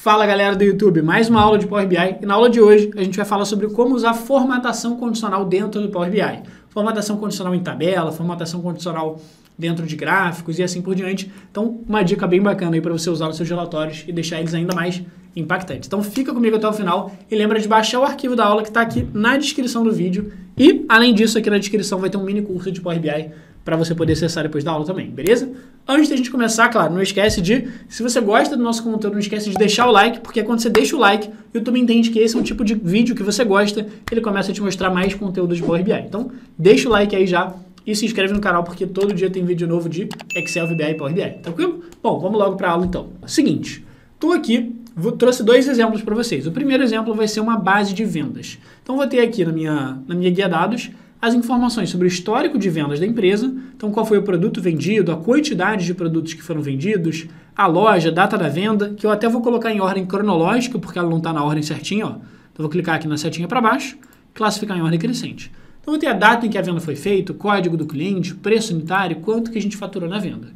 Fala galera do YouTube, mais uma aula de Power BI e na aula de hoje a gente vai falar sobre como usar formatação condicional dentro do Power BI. Formatação condicional em tabela, formatação condicional dentro de gráficos e assim por diante. Então uma dica bem bacana aí para você usar nos seus relatórios e deixar eles ainda mais impactantes. Então fica comigo até o final e lembra de baixar o arquivo da aula que está aqui na descrição do vídeo e além disso aqui na descrição vai ter um mini curso de Power BI para você poder acessar depois da aula também, beleza? Antes da gente começar, claro, não esquece de, se você gosta do nosso conteúdo, não esquece de deixar o like, porque quando você deixa o like, o YouTube entende que esse é um tipo de vídeo que você gosta, ele começa a te mostrar mais conteúdo de Power BI. Então, deixa o like aí já e se inscreve no canal, porque todo dia tem vídeo novo de Excel, VBA e Power BI, tranquilo? Bom, vamos logo para a aula então. Seguinte, estou aqui, trouxe dois exemplos para vocês. O primeiro exemplo vai ser uma base de vendas. Então, vou ter aqui na minha guia dados as informações sobre o histórico de vendas da empresa, então qual foi o produto vendido, a quantidade de produtos que foram vendidos, a loja, a data da venda, que eu até vou colocar em ordem cronológica, porque ela não está na ordem certinha, ó. Então vou clicar aqui na setinha para baixo, classificar em ordem crescente. Então vou ter a data em que a venda foi feita, o código do cliente, preço unitário, quanto que a gente faturou na venda.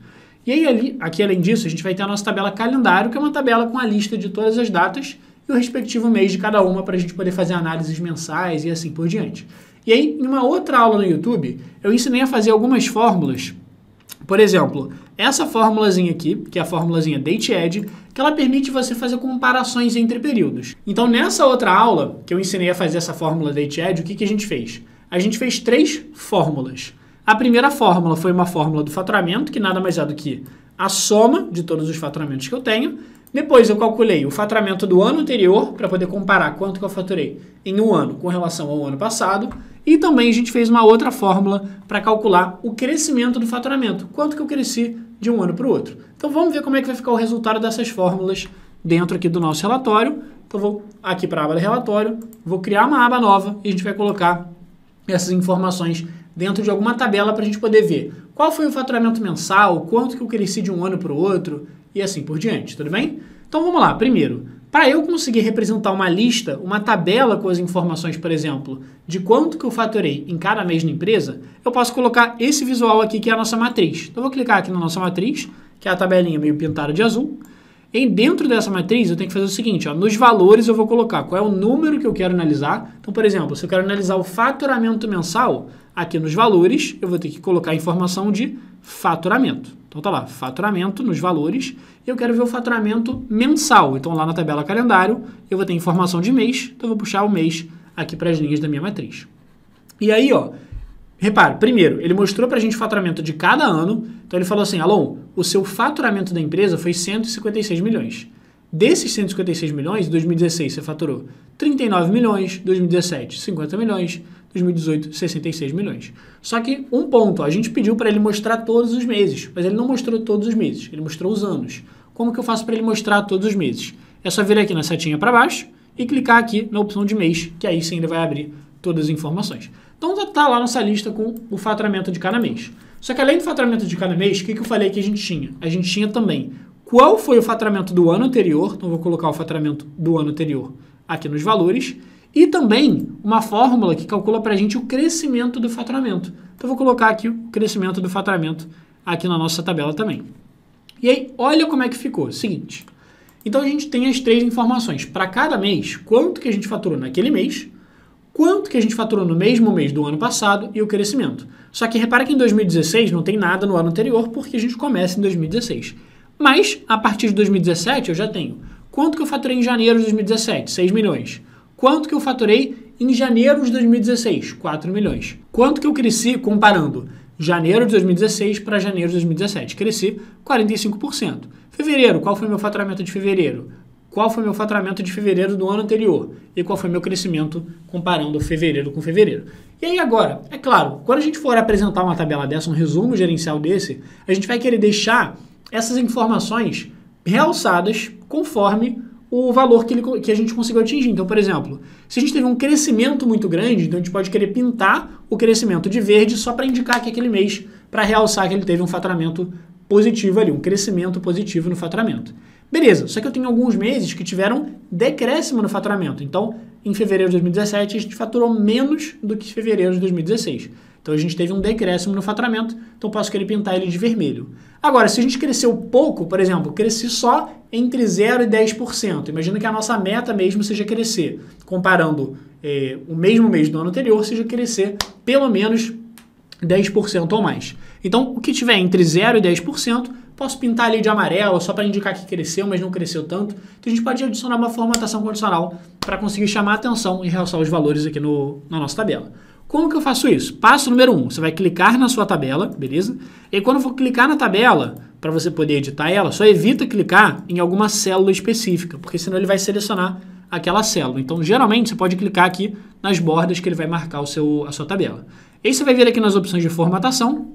E aí aqui além disso, a gente vai ter a nossa tabela calendário, que é uma tabela com a lista de todas as datas e o respectivo mês de cada uma para a gente poder fazer análises mensais e assim por diante. E aí, em uma outra aula no YouTube, eu ensinei a fazer algumas fórmulas. Por exemplo, essa formulazinha aqui, que é a formulazinha DateAdd, que ela permite você fazer comparações entre períodos. Então, nessa outra aula, que eu ensinei a fazer essa fórmula DateAdd, o que a gente fez? A gente fez 3 fórmulas. A primeira fórmula foi uma fórmula do faturamento, que nada mais é do que a soma de todos os faturamentos que eu tenho. Depois eu calculei o faturamento do ano anterior, para poder comparar quanto que eu faturei em um ano com relação ao ano passado. E também a gente fez uma outra fórmula para calcular o crescimento do faturamento, quanto que eu cresci de um ano para o outro. Então vamos ver como é que vai ficar o resultado dessas fórmulas dentro aqui do nosso relatório. Então vou aqui para a aba de relatório, vou criar uma aba nova e a gente vai colocar essas informações dentro de alguma tabela para a gente poder ver qual foi o faturamento mensal, quanto que eu cresci de um ano para o outro e assim por diante, tudo bem? Então vamos lá, primeiro, para eu conseguir representar uma lista, uma tabela com as informações, por exemplo, de quanto que eu faturei em cada mês na empresa, eu posso colocar esse visual aqui que é a nossa matriz. Então eu vou clicar aqui na nossa matriz, que é a tabelinha meio pintada de azul, e dentro dessa matriz eu tenho que fazer o seguinte, ó, nos valores eu vou colocar qual é o número que eu quero analisar. Então, por exemplo, se eu quero analisar o faturamento mensal, aqui nos valores eu vou ter que colocar a informação de faturamento. Então tá lá, faturamento nos valores, e eu quero ver o faturamento mensal. Então lá na tabela calendário eu vou ter informação de mês, então eu vou puxar o mês aqui para as linhas da minha matriz. E aí, ó, repare, primeiro, ele mostrou para a gente o faturamento de cada ano, então ele falou assim, Alon, o seu faturamento da empresa foi 156 milhões. Desses 156 milhões, em 2016 você faturou 39 milhões, 2017 50 milhões, 2018 66 milhões. Só que um ponto, a gente pediu para ele mostrar todos os meses, mas ele não mostrou todos os meses, ele mostrou os anos. Como que eu faço para ele mostrar todos os meses? É só vir aqui na setinha para baixo e clicar aqui na opção de mês, que aí sim ele vai abrir todas as informações. Então tá lá nossa lista com o faturamento de cada mês. Só que além do faturamento de cada mês, o que eu falei que a gente tinha? A gente tinha também qual foi o faturamento do ano anterior, então eu vou colocar o faturamento do ano anterior aqui nos valores, e também uma fórmula que calcula para a gente o crescimento do faturamento. Então eu vou colocar aqui o crescimento do faturamento aqui na nossa tabela também. E aí, olha como é que ficou. Seguinte, então a gente tem as 3 informações. Para cada mês, quanto que a gente faturou naquele mês, quanto que a gente faturou no mesmo mês do ano passado e o crescimento. Só que repara que em 2016 não tem nada no ano anterior, porque a gente começa em 2016. Mas, a partir de 2017, eu já tenho quanto que eu faturei em janeiro de 2017? 6 milhões. Quanto que eu faturei em janeiro de 2016? 4 milhões. Quanto que eu cresci comparando janeiro de 2016 para janeiro de 2017? Cresci 45%. Fevereiro, qual foi meu faturamento de fevereiro? Qual foi meu faturamento de fevereiro do ano anterior? E qual foi meu crescimento comparando fevereiro com fevereiro? E aí agora, é claro, quando a gente for apresentar uma tabela dessa, um resumo gerencial desse, a gente vai querer deixar essas informações realçadas conforme o valor que a gente conseguiu atingir. Então, por exemplo, se a gente teve um crescimento muito grande, então a gente pode querer pintar o crescimento de verde só para indicar que aquele mês, para realçar que ele teve um faturamento positivo ali, um crescimento positivo no faturamento. Beleza, só que eu tenho alguns meses que tiveram decréscimo no faturamento. Então, em fevereiro de 2017, a gente faturou menos do que em fevereiro de 2016. Então, a gente teve um decréscimo no faturamento, então posso querer pintar ele de vermelho. Agora, se a gente cresceu pouco, por exemplo, cresci só entre 0 e 10%, imagina que a nossa meta mesmo seja crescer, comparando o mesmo mês do ano anterior, seja crescer pelo menos 10% ou mais. Então, o que tiver entre 0 e 10%, posso pintar ali de amarelo, só para indicar que cresceu, mas não cresceu tanto. Então, a gente pode adicionar uma formatação condicional para conseguir chamar a atenção e realçar os valores aqui na nossa tabela. Como que eu faço isso? Passo número 1, você vai clicar na sua tabela, beleza? E aí, quando for clicar na tabela, para você poder editar ela, só evita clicar em alguma célula específica, porque senão ele vai selecionar aquela célula. Então, geralmente, você pode clicar aqui nas bordas que ele vai marcar a sua tabela. E aí você vai vir aqui nas opções de formatação,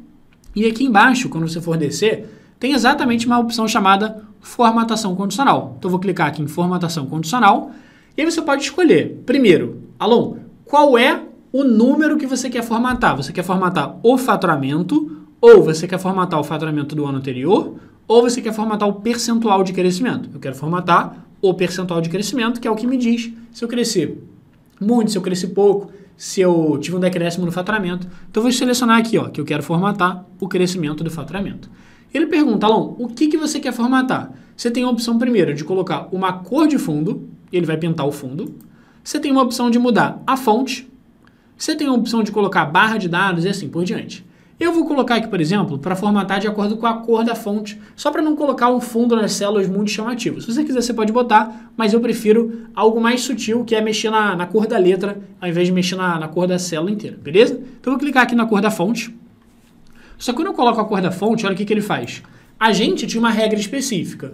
e aqui embaixo, quando você for descer, tem exatamente uma opção chamada formatação condicional. Então, eu vou clicar aqui em formatação condicional, e aí você pode escolher, primeiro, Alon, qual é o número que você quer formatar? Você quer formatar o faturamento, ou você quer formatar o faturamento do ano anterior, ou você quer formatar o percentual de crescimento? Eu quero formatar o percentual de crescimento, que é o que me diz se eu crescer muito, se eu crescer pouco, se eu tive um decréscimo no faturamento. Então, eu vou selecionar aqui, ó, que eu quero formatar o crescimento do faturamento. Ele pergunta, Alon, o que você quer formatar? Você tem a opção primeiro de colocar uma cor de fundo, ele vai pintar o fundo. Você tem uma opção de mudar a fonte. Você tem a opção de colocar barra de dados e assim por diante. Eu vou colocar aqui, por exemplo, para formatar de acordo com a cor da fonte, só para não colocar um fundo nas células muito chamativo. Se você quiser, você pode botar, mas eu prefiro algo mais sutil, que é mexer na cor da letra, ao invés de mexer na cor da célula inteira, beleza? Então, eu vou clicar aqui na cor da fonte. Só que quando eu coloco a cor da fonte, olha o que ele faz. A gente tinha uma regra específica.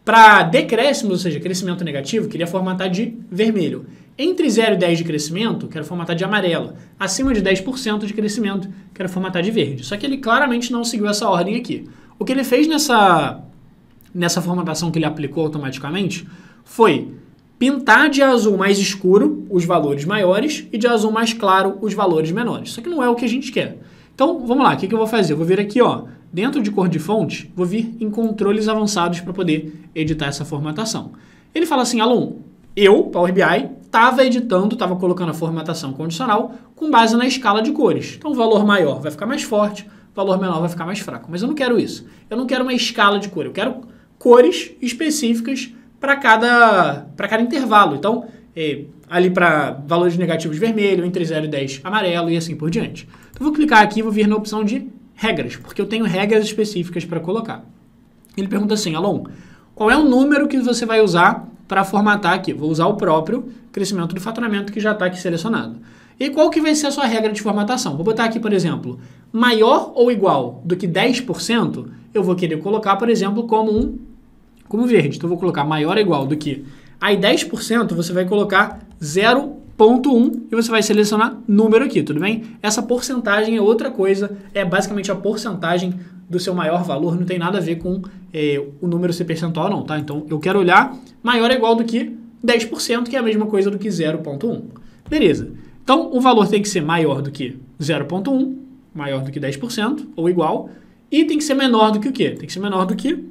Para decréscimo, ou seja, crescimento negativo, queria formatar de vermelho. Entre 0 e 10 de crescimento, quero formatar de amarelo. Acima de 10% de crescimento, quero formatar de verde. Só que ele claramente não seguiu essa ordem aqui. O que ele fez nessa formatação que ele aplicou automaticamente foi pintar de azul mais escuro os valores maiores e de azul mais claro os valores menores. Só que não é o que a gente quer. Então, vamos lá, o que eu vou fazer? Eu vou vir aqui, ó, dentro de cor de fonte, vou vir em controles avançados para poder editar essa formatação. Ele fala assim, Alon, eu, Power BI, estava colocando a formatação condicional com base na escala de cores. Então, o valor maior vai ficar mais forte, o valor menor vai ficar mais fraco. Mas eu não quero isso. Eu não quero uma escala de cor. Eu quero cores específicas para cada intervalo. Então, ali para valores negativos vermelho, entre 0 e 10 amarelo e assim por diante. Então, vou clicar aqui e vou vir na opção de regras, porque eu tenho regras específicas para colocar. Ele pergunta assim, Alon, qual é o número que você vai usar para formatar aqui? Vou usar o próprio crescimento do faturamento que já está aqui selecionado. E qual que vai ser a sua regra de formatação? Vou botar aqui, por exemplo, maior ou igual do que 10%, eu vou querer colocar, por exemplo, como verde. Então, eu vou colocar maior ou igual do que... Aí, 10% você vai colocar 0,1 e você vai selecionar número aqui, tudo bem? Essa porcentagem é outra coisa, é basicamente a porcentagem do seu maior valor, não tem nada a ver com o número ser percentual não, tá? Então, eu quero olhar maior ou igual do que 10%, que é a mesma coisa do que 0,1. Beleza. Então, o valor tem que ser maior do que 0,1, maior do que 10%, ou igual, e tem que ser menor do que o quê? Tem que ser menor do que...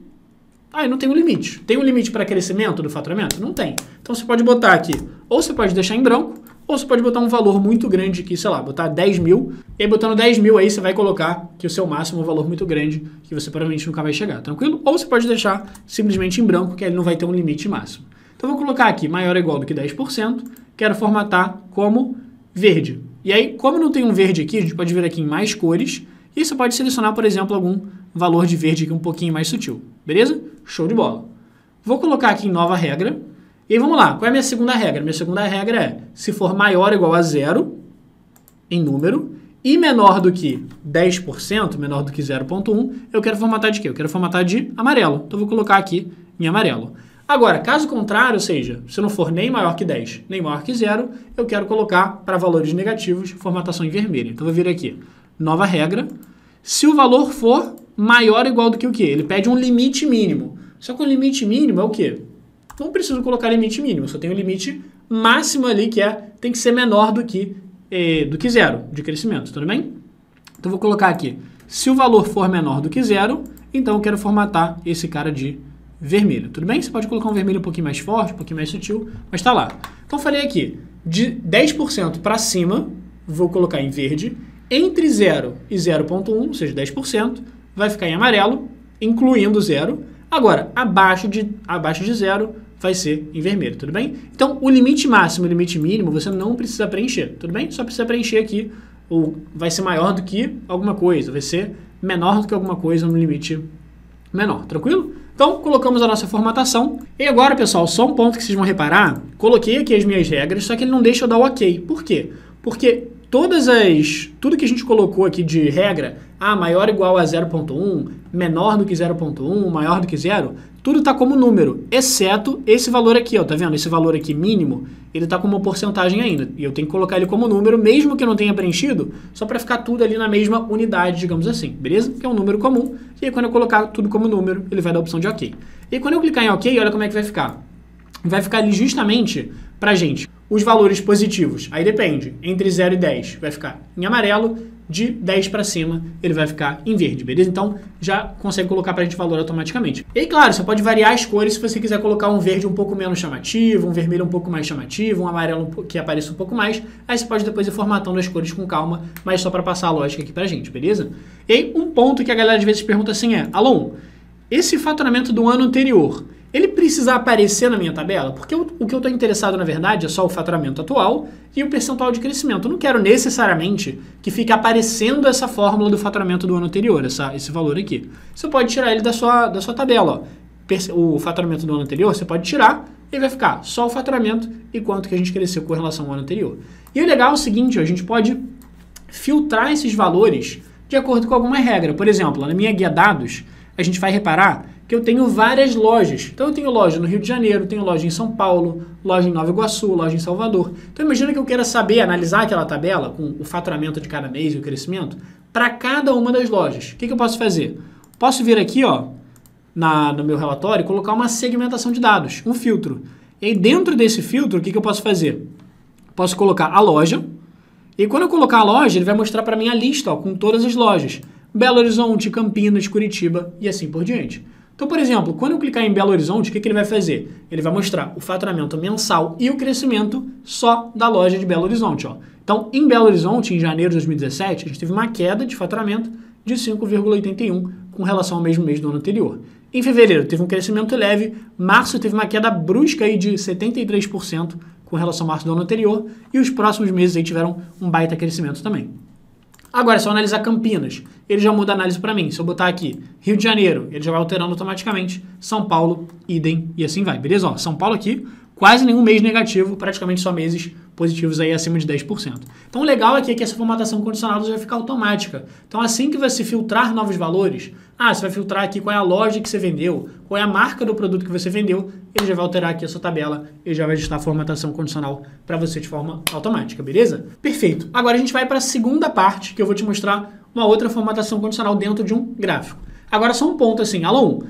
não tem um limite. Tem um limite para crescimento do faturamento? Não tem. Então, você pode botar aqui, ou você pode deixar em branco, ou você pode botar um valor muito grande aqui, sei lá, botar 10 mil, e aí botando 10 mil aí você vai colocar que o seu máximo é um valor muito grande, que você provavelmente nunca vai chegar, tranquilo? Ou você pode deixar simplesmente em branco, que ele não vai ter um limite máximo. Então, eu vou colocar aqui maior ou igual do que 10%, quero formatar como verde. E aí, como não tem um verde aqui, a gente pode vir aqui em mais cores, e você pode selecionar, por exemplo, algum valor de verde aqui um pouquinho mais sutil, beleza? Show de bola. Vou colocar aqui em nova regra, e aí vamos lá, qual é a minha segunda regra? Minha segunda regra é, se for maior ou igual a 0, em número, e menor do que 10%, menor do que 0,1, eu quero formatar de quê? Eu quero formatar de amarelo. Então, eu vou colocar aqui em amarelo. Agora, caso contrário, ou seja, se não for nem maior que 10, nem maior que 0, eu quero colocar para valores negativos, formatação em vermelho. Então, eu vou vir aqui, nova regra. Se o valor for maior ou igual do que o quê? Ele pede um limite mínimo. Só que o limite mínimo é o quê? Não preciso colocar limite mínimo, só tenho um limite máximo ali, que tem que ser menor do que 0 de crescimento, tudo bem? Então, vou colocar aqui, se o valor for menor do que 0, então eu quero formatar esse cara de vermelho, tudo bem? Você pode colocar um vermelho um pouquinho mais forte, um pouquinho mais sutil, mas tá lá. Então, eu falei aqui, de 10% para cima, vou colocar em verde, entre 0 e 0,1, ou seja, 10%, vai ficar em amarelo, incluindo 0. Agora, abaixo de 0 vai ser em vermelho, tudo bem? Então, o limite máximo e o limite mínimo você não precisa preencher, tudo bem? Só precisa preencher aqui, vai ser maior do que alguma coisa, vai ser menor do que alguma coisa no limite menor, tranquilo? Então, colocamos a nossa formatação. E agora, pessoal, só um ponto que vocês vão reparar, coloquei aqui as minhas regras, só que ele não deixa eu dar o ok. Por quê? Porque tudo que a gente colocou aqui de regra, maior ou igual a 0.1, menor do que 0.1, maior do que 0, tudo está como número, exceto esse valor aqui, ó, tá vendo? Esse valor aqui mínimo, ele está como porcentagem ainda. E eu tenho que colocar ele como número, mesmo que eu não tenha preenchido, só para ficar tudo ali na mesma unidade, digamos assim, beleza? Que é um número comum. E aí quando eu colocar tudo como número, ele vai dar a opção de ok. E aí, quando eu clicar em ok, olha como é que vai ficar. Vai ficar ali justamente pra gente os valores positivos. Aí depende, entre 0 e 10 vai ficar em amarelo, de 10 para cima ele vai ficar em verde, beleza? Então já consegue colocar pra gente valor automaticamente. E claro, você pode variar as cores se você quiser colocar um verde um pouco menos chamativo, um vermelho um pouco mais chamativo, um amarelo que apareça um pouco mais. Aí você pode depois ir formatando as cores com calma, mas só para passar a lógica aqui pra gente, beleza? E aí um ponto que a galera às vezes pergunta assim é: Alon, esse faturamento do ano anterior, ele precisa aparecer na minha tabela? Porque o que eu estou interessado, na verdade, é só o faturamento atual e o percentual de crescimento. Eu não quero necessariamente que fique aparecendo essa fórmula do faturamento do ano anterior, esse valor aqui. Você pode tirar ele da sua tabela. Ó. O faturamento do ano anterior, você pode tirar e vai ficar só o faturamento e quanto que a gente cresceu com relação ao ano anterior. E o legal é o seguinte, ó, a gente pode filtrar esses valores de acordo com alguma regra. Por exemplo, na minha guia dados, a gente vai reparar que eu tenho várias lojas. Então eu tenho loja no Rio de Janeiro, tenho loja em São Paulo, loja em Nova Iguaçu, loja em Salvador. Então imagina que eu queira saber, analisar aquela tabela com o faturamento de cada mês e o crescimento para cada uma das lojas. O que eu posso fazer? Posso vir aqui, ó, no meu relatório e colocar uma segmentação de dados, um filtro. E aí dentro desse filtro, o que eu posso fazer? Posso colocar a loja, e quando eu colocar a loja, ele vai mostrar para mim a lista, ó, com todas as lojas. Belo Horizonte, Campinas, Curitiba e assim por diante. Então, por exemplo, quando eu clicar em Belo Horizonte, o que ele vai fazer? Ele vai mostrar o faturamento mensal e o crescimento só da loja de Belo Horizonte. Ó. Então, em Belo Horizonte, em janeiro de 2017, a gente teve uma queda de faturamento de 5,81 com relação ao mesmo mês do ano anterior. Em fevereiro, teve um crescimento leve. Março teve uma queda brusca aí de 73% com relação ao março do ano anterior. E os próximos meses aí tiveram um baita crescimento também. Agora, se eu analisar Campinas, ele já muda a análise para mim. Se eu botar aqui Rio de Janeiro, ele já vai alterando automaticamente. São Paulo, idem, e assim vai. Beleza? Ó, São Paulo aqui, quase nenhum mês negativo, praticamente só meses positivos aí acima de 10%. Então, o legal aqui é que essa formatação condicional já vai ficar automática. Então, assim que você filtrar novos valores, você vai filtrar aqui qual é a loja que você vendeu, qual é a marca do produto que você vendeu, ele já vai alterar aqui a sua tabela e já vai ajustar a formatação condicional para você de forma automática, beleza? Perfeito. Agora a gente vai para a segunda parte, que eu vou te mostrar uma outra formatação condicional dentro de um gráfico. Agora só um ponto assim, Alon,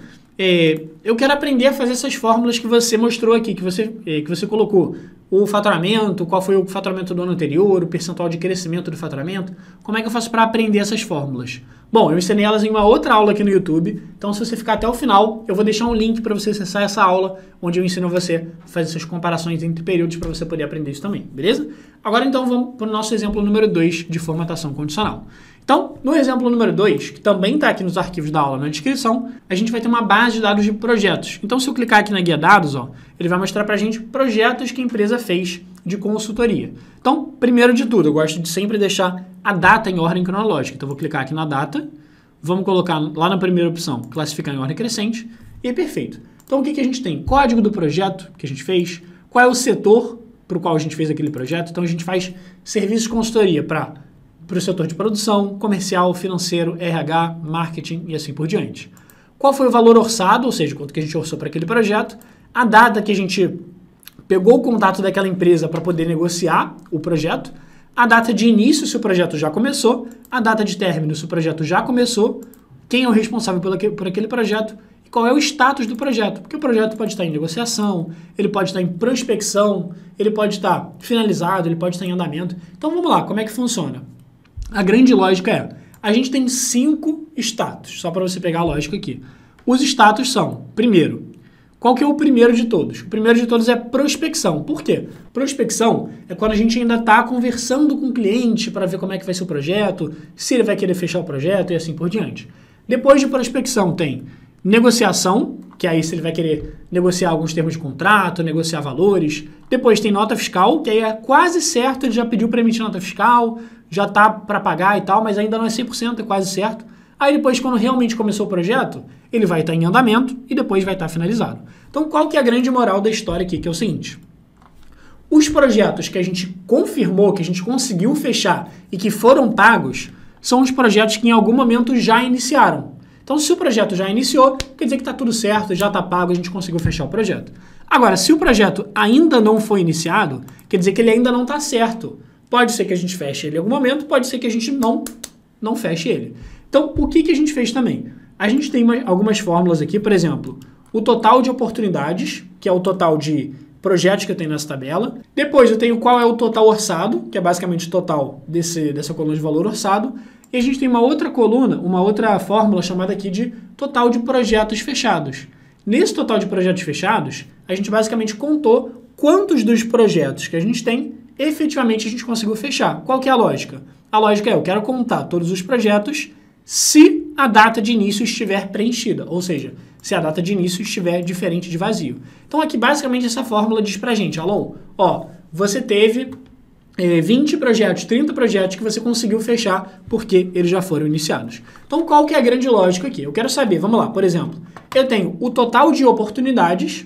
eu quero aprender a fazer essas fórmulas que você mostrou aqui, que você colocou. O faturamento, qual foi o faturamento do ano anterior, o percentual de crescimento do faturamento. Como é que eu faço para aprender essas fórmulas? Bom, eu ensinei elas em uma outra aula aqui no YouTube, então se você ficar até o final, eu vou deixar um link para você acessar essa aula, onde eu ensino você a fazer essas comparações entre períodos para você poder aprender isso também, beleza? Agora então vamos para o nosso exemplo número 2 de formatação condicional. Então, no exemplo número 2, que também está aqui nos arquivos da aula na descrição, a gente vai ter uma base de dados de projetos. Então, se eu clicar aqui na guia dados, ó, ele vai mostrar para a gente projetos que a empresa fez de consultoria. Então, primeiro de tudo, eu gosto de sempre deixar a data em ordem cronológica. Então, eu vou clicar aqui na data, vamos colocar lá na primeira opção, classificar em ordem crescente, e é perfeito. Então, o que a gente tem? Código do projeto que a gente fez, qual é o setor para o qual a gente fez aquele projeto. Então, a gente faz serviço de consultoria para o setor de produção, comercial, financeiro, RH, marketing e assim por diante. Qual foi o valor orçado, ou seja, quanto que a gente orçou para aquele projeto, a data que a gente pegou o contato daquela empresa para poder negociar o projeto, a data de início se o projeto já começou, a data de término se o projeto já começou, quem é o responsável por aquele projeto e qual é o status do projeto, porque o projeto pode estar em negociação, ele pode estar em prospecção, ele pode estar finalizado, ele pode estar em andamento. Então vamos lá, como é que funciona? A grande lógica é, a gente tem 5 status, só para você pegar a lógica aqui. Os status são, primeiro, qual que é o primeiro de todos? O primeiro de todos é prospecção. Por quê? Prospecção é quando a gente ainda está conversando com o cliente para ver como é que vai ser o projeto, se ele vai querer fechar o projeto e assim por diante. Depois de prospecção tem negociação, que aí se ele vai querer negociar alguns termos de contrato, negociar valores. Depois tem nota fiscal, que aí é quase certo, ele já pediu para emitir nota fiscal, já está para pagar e tal, mas ainda não é 100%, é quase certo. Aí depois, quando realmente começou o projeto, ele vai estar em andamento e depois vai estar finalizado. Então, qual que é a grande moral da história aqui? Que é o seguinte: os projetos que a gente confirmou, que a gente conseguiu fechar e que foram pagos, são os projetos que em algum momento já iniciaram. Então, se o projeto já iniciou, quer dizer que está tudo certo, já está pago, a gente conseguiu fechar o projeto. Agora, se o projeto ainda não foi iniciado, quer dizer que ele ainda não está certo. Pode ser que a gente feche ele em algum momento, pode ser que a gente não feche ele. Então, o que a gente fez também? A gente tem algumas fórmulas aqui, por exemplo, o total de oportunidades, que é o total de projetos que eu tenho nessa tabela. Depois eu tenho qual é o total orçado, que é basicamente o total dessa coluna de valor orçado. E a gente tem uma outra coluna, uma outra fórmula chamada aqui de total de projetos fechados. Nesse total de projetos fechados, a gente basicamente contou quantos dos projetos que a gente tem, efetivamente a gente conseguiu fechar. Qual que é a lógica? A lógica é, eu quero contar todos os projetos se a data de início estiver preenchida, ou seja, se a data de início estiver diferente de vazio. Então aqui basicamente essa fórmula diz pra gente, Alon, ó, você teve 20 projetos, 30 projetos que você conseguiu fechar porque eles já foram iniciados. Então qual que é a grande lógica aqui? Eu quero saber, vamos lá, por exemplo, eu tenho o total de oportunidades,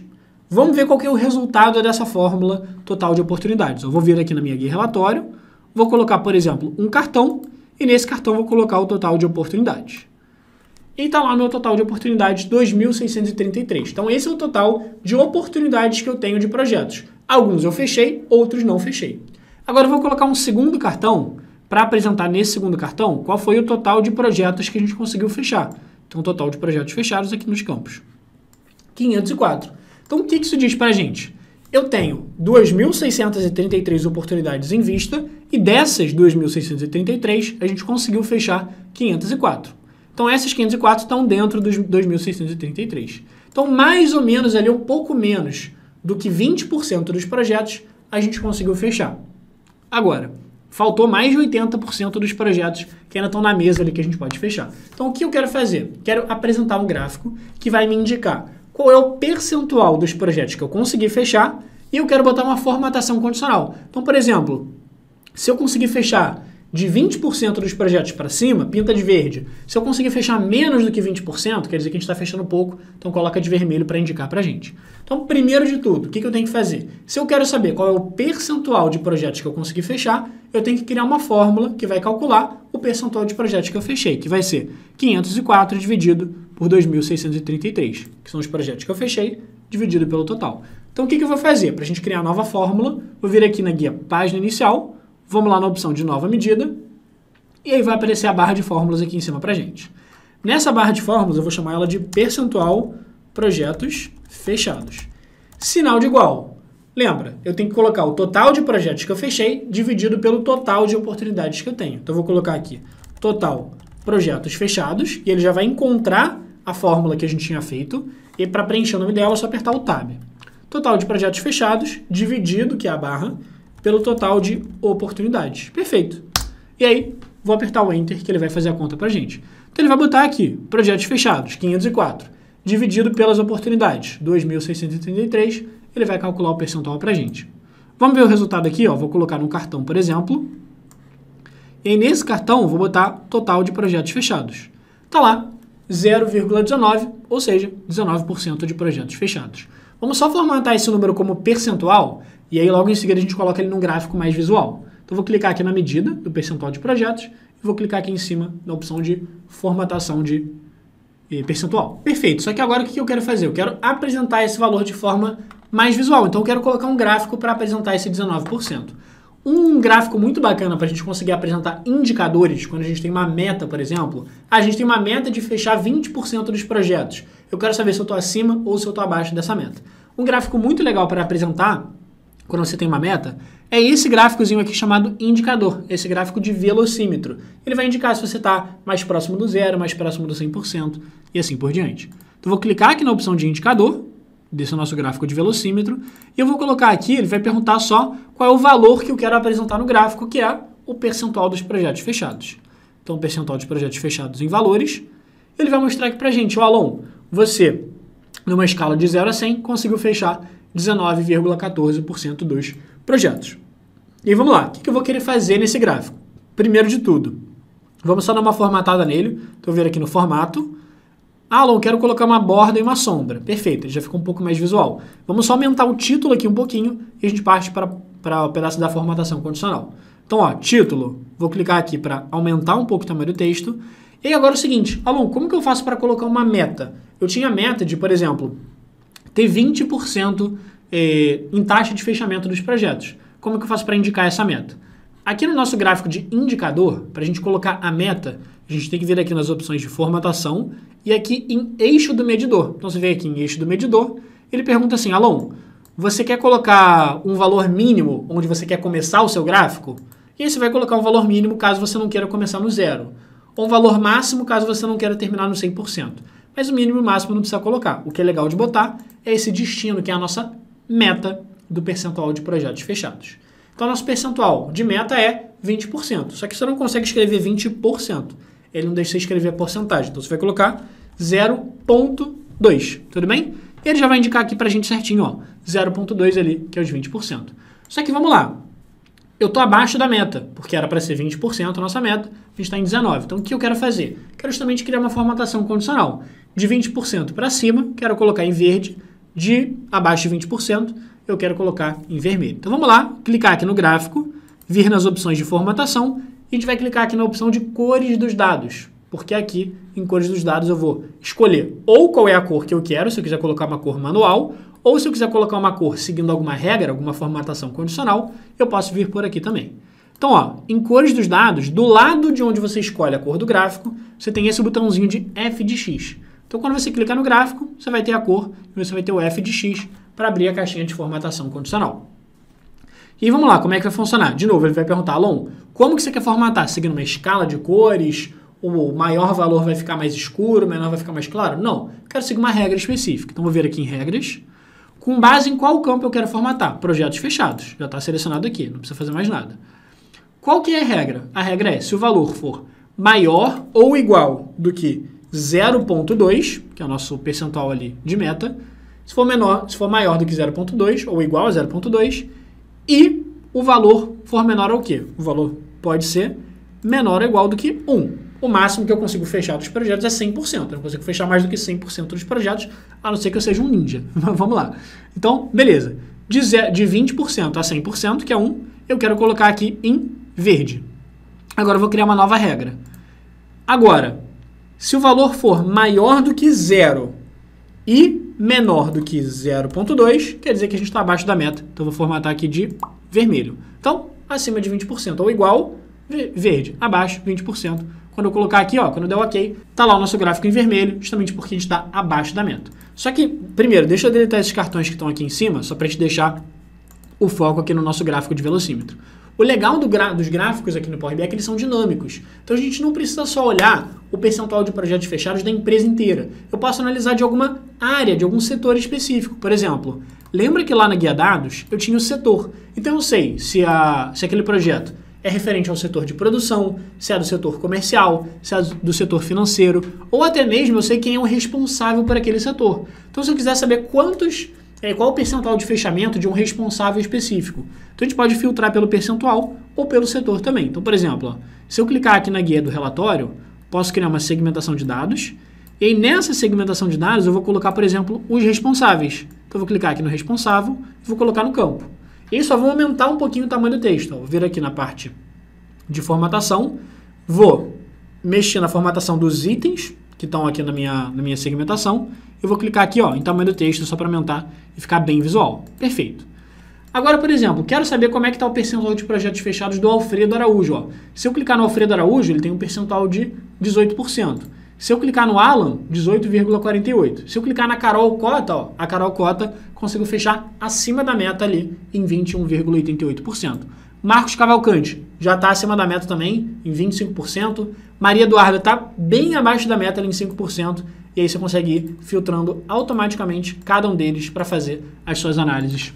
vamos ver qual que é o resultado dessa fórmula total de oportunidades. Eu vou vir aqui na minha guia relatório, vou colocar, por exemplo, um cartão, e nesse cartão vou colocar o total de oportunidades. E está lá meu total de oportunidades, 2.633. Então esse é o total de oportunidades que eu tenho de projetos. Alguns eu fechei, outros não fechei. Agora eu vou colocar um segundo cartão para apresentar nesse segundo cartão qual foi o total de projetos que a gente conseguiu fechar. Então o total de projetos fechados aqui nos campos. 504. Então o que isso diz para a gente? Eu tenho 2.633 oportunidades em vista e dessas 2.633 a gente conseguiu fechar 504. Então essas 504 estão dentro dos 2.633. Então mais ou menos ali um pouco menos do que 20% dos projetos a gente conseguiu fechar. Agora, faltou mais de 80% dos projetos que ainda estão na mesa ali que a gente pode fechar. Então o que eu quero fazer? Quero apresentar um gráfico que vai me indicar qual é o percentual dos projetos que eu consegui fechar e eu quero botar uma formatação condicional. Então, por exemplo, se eu conseguir fechar de 20% dos projetos para cima, pinta de verde. Se eu conseguir fechar menos do que 20%, quer dizer que a gente está fechando pouco, então coloca de vermelho para indicar para a gente. Então, primeiro de tudo, o que eu tenho que fazer? Se eu quero saber qual é o percentual de projetos que eu consegui fechar, eu tenho que criar uma fórmula que vai calcular o percentual de projetos que eu fechei, que vai ser 504 dividido por 2.633, que são os projetos que eu fechei, dividido pelo total. Então, o que eu vou fazer? Para a gente criar a nova fórmula, vou vir aqui na guia Página Inicial, vamos lá na opção de Nova Medida, e aí vai aparecer a barra de fórmulas aqui em cima para a gente. Nessa barra de fórmulas, eu vou chamar ela de percentual projetos fechados. Sinal de igual. Lembra, eu tenho que colocar o total de projetos que eu fechei dividido pelo total de oportunidades que eu tenho. Então, eu vou colocar aqui total projetos fechados, e ele já vai encontrar a fórmula que a gente tinha feito, e para preencher o nome dela é só apertar o Tab. Total de projetos fechados dividido, que é a barra, pelo total de oportunidades. Perfeito. E aí, vou apertar o Enter, que ele vai fazer a conta pra gente. Então, ele vai botar aqui, projetos fechados, 504, dividido pelas oportunidades, 2.633, ele vai calcular o percentual pra gente. Vamos ver o resultado aqui, ó. Vou colocar no cartão, por exemplo. E aí, nesse cartão, vou botar total de projetos fechados. Tá lá, 0,19, ou seja, 19% de projetos fechados. Vamos só formatar esse número como percentual, e aí logo em seguida a gente coloca ele num gráfico mais visual. Então, vou clicar aqui na medida do percentual de projetos e vou clicar aqui em cima na opção de formatação de percentual. Perfeito. Só que agora o que eu quero fazer? Eu quero apresentar esse valor de forma mais visual. Então, eu quero colocar um gráfico para apresentar esse 19%. Um gráfico muito bacana para a gente conseguir apresentar indicadores, quando a gente tem uma meta, por exemplo, a gente tem uma meta de fechar 20% dos projetos. Eu quero saber se eu estou acima ou se eu estou abaixo dessa meta. Um gráfico muito legal para apresentar, quando você tem uma meta, é esse gráficozinho aqui chamado indicador, esse gráfico de velocímetro. Ele vai indicar se você está mais próximo do zero, mais próximo do 100% e assim por diante. Então, vou clicar aqui na opção de indicador, desse nosso gráfico de velocímetro, e eu vou colocar aqui, ele vai perguntar só qual é o valor que eu quero apresentar no gráfico, que é o percentual dos projetos fechados. Então, o percentual de projetos fechados em valores, ele vai mostrar aqui pra gente, Alon, você, numa escala de 0 a 100, conseguiu fechar 19,14% dos projetos. E aí vamos lá, o que eu vou querer fazer nesse gráfico? Primeiro de tudo, vamos só dar uma formatada nele. Estou vendo aqui no formato. Alon, quero colocar uma borda e uma sombra. Perfeito, ele já ficou um pouco mais visual. Vamos só aumentar o título aqui um pouquinho e a gente parte para o pedaço da formatação condicional. Então, ó, título, vou clicar aqui para aumentar um pouco o tamanho do texto. E agora é o seguinte, Alon, como que eu faço para colocar uma meta? Eu tinha meta de, por exemplo, ter 20% em taxa de fechamento dos projetos. Como que eu faço para indicar essa meta? Aqui no nosso gráfico de indicador, para a gente colocar a meta, a gente tem que vir aqui nas opções de formatação e aqui em eixo do medidor. Então, você vem aqui em eixo do medidor, ele pergunta assim, Alon, você quer colocar um valor mínimo onde você quer começar o seu gráfico? E aí você vai colocar um valor mínimo caso você não queira começar no 0. Ou um valor máximo caso você não queira terminar no 100%. Mas o mínimo e o máximo não precisa colocar. O que é legal de botar é esse destino, que é a nossa meta do percentual de projetos fechados. Então, nosso percentual de meta é 20%. Só que você não consegue escrever 20%. Ele não deixa você escrever a porcentagem. Então, você vai colocar 0,2. Tudo bem? Ele já vai indicar aqui pra gente certinho, ó, 0,2 ali, que é os 20%. Só que vamos lá. Eu estou abaixo da meta, porque era para ser 20% a nossa meta, a gente está em 19%. Então, o que eu quero fazer? Quero justamente criar uma formatação condicional. De 20% para cima, quero colocar em verde. De abaixo de 20%, eu quero colocar em vermelho. Então, vamos lá, clicar aqui no gráfico, vir nas opções de formatação, e a gente vai clicar aqui na opção de cores dos dados, porque aqui, em cores dos dados, eu vou escolher ou qual é a cor que eu quero, se eu quiser colocar uma cor manual, ou se eu quiser colocar uma cor seguindo alguma regra, alguma formatação condicional, eu posso vir por aqui também. Então, ó, em cores dos dados, do lado de onde você escolhe a cor do gráfico, você tem esse botãozinho de F de X. Então, quando você clicar no gráfico, você vai ter a cor e você vai ter o F de X para abrir a caixinha de formatação condicional. E aí, vamos lá, como é que vai funcionar? De novo, ele vai perguntar, Alon, como que você quer formatar? Seguindo uma escala de cores? O maior valor vai ficar mais escuro, o menor vai ficar mais claro? Não, quero seguir uma regra específica. Então, vou vir aqui em regras. Com base em qual campo eu quero formatar? Projetos fechados. Já está selecionado aqui, não precisa fazer mais nada. Qual que é a regra? A regra é, se o valor for maior ou igual do que 0,2, que é o nosso percentual ali de meta, se for maior do que 0,2 ou igual a 0,2, e o valor for menor ao quê? O valor pode ser menor ou igual do que 1. O máximo que eu consigo fechar dos projetos é 100%. Eu não consigo fechar mais do que 100% dos projetos, a não ser que eu seja um ninja. Vamos lá. Então, beleza. De 20% a 100%, que é 1, eu quero colocar aqui em verde. Agora eu vou criar uma nova regra. Agora, se o valor for maior do que 0 e menor do que 0,2, quer dizer que a gente está abaixo da meta. Então, eu vou formatar aqui de vermelho. Então, acima de 20% ou igual, verde. Abaixo, 20%. Quando eu colocar aqui, ó, quando der OK, tá lá o nosso gráfico em vermelho, justamente porque a gente está abaixo da meta. Só que, primeiro, deixa eu deletar esses cartões que estão aqui em cima, só para a gente deixar o foco aqui no nosso gráfico de velocímetro. O legal dos gráficos aqui no Power BI é que eles são dinâmicos. Então, a gente não precisa só olhar o percentual de projetos fechados da empresa inteira. Eu posso analisar de alguma área, de algum setor específico. Por exemplo, lembra que lá na guia dados eu tinha o setor. Então, eu sei se aquele projeto é referente ao setor de produção, se é do setor comercial, se é do setor financeiro, ou até mesmo eu sei quem é o responsável por aquele setor. Então, se eu quiser saber qual o percentual de fechamento de um responsável específico, então a gente pode filtrar pelo percentual ou pelo setor também. Então, por exemplo, ó, se eu clicar aqui na guia do relatório, posso criar uma segmentação de dados, e aí nessa segmentação de dados eu vou colocar, por exemplo, os responsáveis. Então, eu vou clicar aqui no responsável e vou colocar no campo. E aí só vou aumentar um pouquinho o tamanho do texto. Vou vir aqui na parte de formatação, vou mexer na formatação dos itens que estão aqui na minha segmentação, eu vou clicar aqui ó, em tamanho do texto só para aumentar e ficar bem visual. Perfeito. Agora, por exemplo, quero saber como é que está o percentual de projetos fechados do Alfredo Araújo. Ó. Se eu clicar no Alfredo Araújo, ele tem um percentual de 18%. Se eu clicar no Alan, 18,48%. Se eu clicar na Carol Cota, ó, a Carol Cota consigo fechar acima da meta ali em 21,88%. Marcos Cavalcante já está acima da meta também, em 25%. Maria Eduarda está bem abaixo da meta, ali em 5%. E aí você consegue ir filtrando automaticamente cada um deles para fazer as suas análises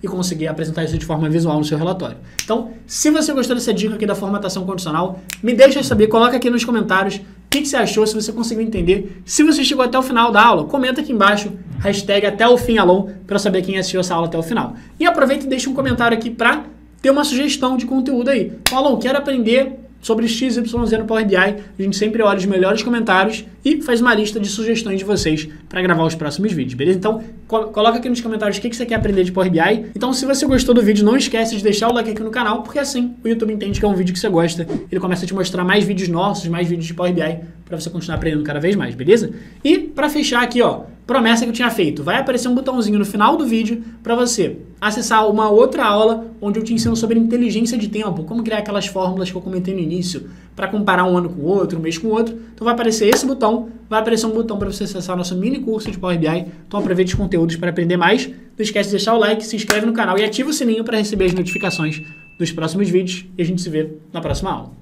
e conseguir apresentar isso de forma visual no seu relatório. Então, se você gostou dessa dica aqui da formatação condicional, me deixa saber, coloca aqui nos comentários O que você achou, se você conseguiu entender. Se você chegou até o final da aula, comenta aqui embaixo, hashtag até o fim Alon, para eu saber quem assistiu essa aula até o final. E aproveita e deixa um comentário aqui para ter uma sugestão de conteúdo aí. Alon, quero aprender sobre XYZ no Power BI. A gente sempre olha os melhores comentários e faz uma lista de sugestões de vocês para gravar os próximos vídeos, beleza? Então, coloca aqui nos comentários o que você quer aprender de Power BI. Então, se você gostou do vídeo, não esquece de deixar o like aqui no canal, porque assim o YouTube entende que é um vídeo que você gosta. Ele começa a te mostrar mais vídeos nossos, mais vídeos de Power BI, para você continuar aprendendo cada vez mais, beleza? E, para fechar aqui, ó, promessa que eu tinha feito. Vai aparecer um botãozinho no final do vídeo para você acessar uma outra aula onde eu te ensino sobre inteligência de tempo, como criar aquelas fórmulas que eu comentei no início para comparar um ano com o outro, um mês com o outro. Então vai aparecer esse botão, vai aparecer um botão para você acessar o nosso mini curso de Power BI. Então aproveite os conteúdos para aprender mais. Não esquece de deixar o like, se inscreve no canal e ativa o sininho para receber as notificações dos próximos vídeos. E a gente se vê na próxima aula.